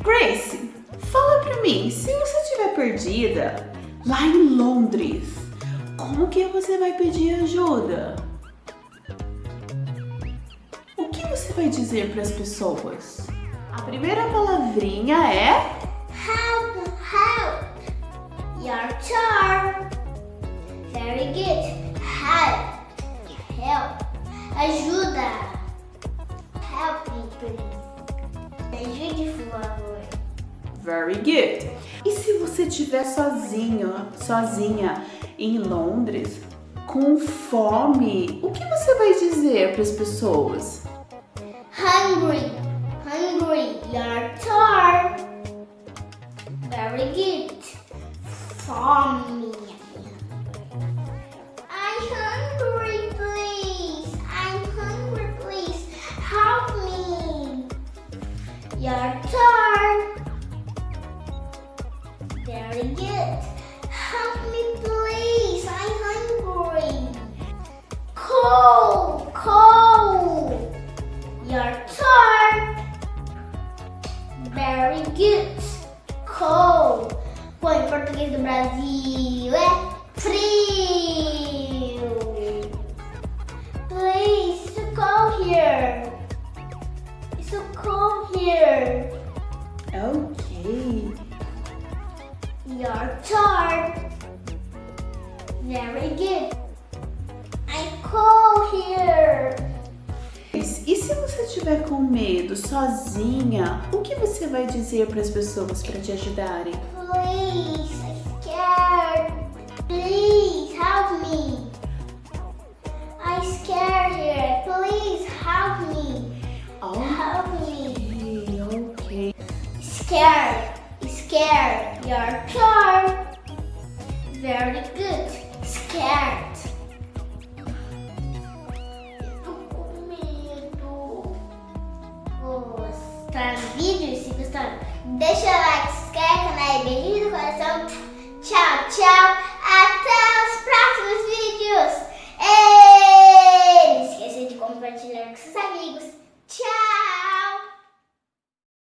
Grace, fala pra mim, se você estiver perdida lá em Londres, como que você vai pedir ajuda? O que você vai dizer para as pessoas? A primeira palavrinha é Help, help. Your turn. Very good. Help, help. Ajuda. Help me, please. Me ajude, por favor. very good. E se você estiver sozinha em Londres, com fome, o que você vai dizer para as pessoas? Hungry, hungry. Your turn. Very good. Fome. I'm hungry, please. I'm hungry, please. Help me. Your turn. Very good. Help me, please. I'm hungry. Cold, cold. Your turn. Very good. Cold. Bom, em português do Brasil é frio. Please, it's so cold here. It's so cold here. Ok. Your turn. Very good. I'm cold here. E se você estiver com medo, sozinha, o que você vai dizer para as pessoas para te ajudarem? Please, I'm scared. Please help me. I'm scared here. Please help me. Help me. Ok. Scared. Scared. Your turn. Very good. Scared. Tô com medo. Gostaram do vídeo? Se gostaram, deixa o like, se inscreve no canal e beijinho no coração. Tchau, tchau. Até os próximos vídeos. Ei, não esqueça de compartilhar com seus amigos. Tchau.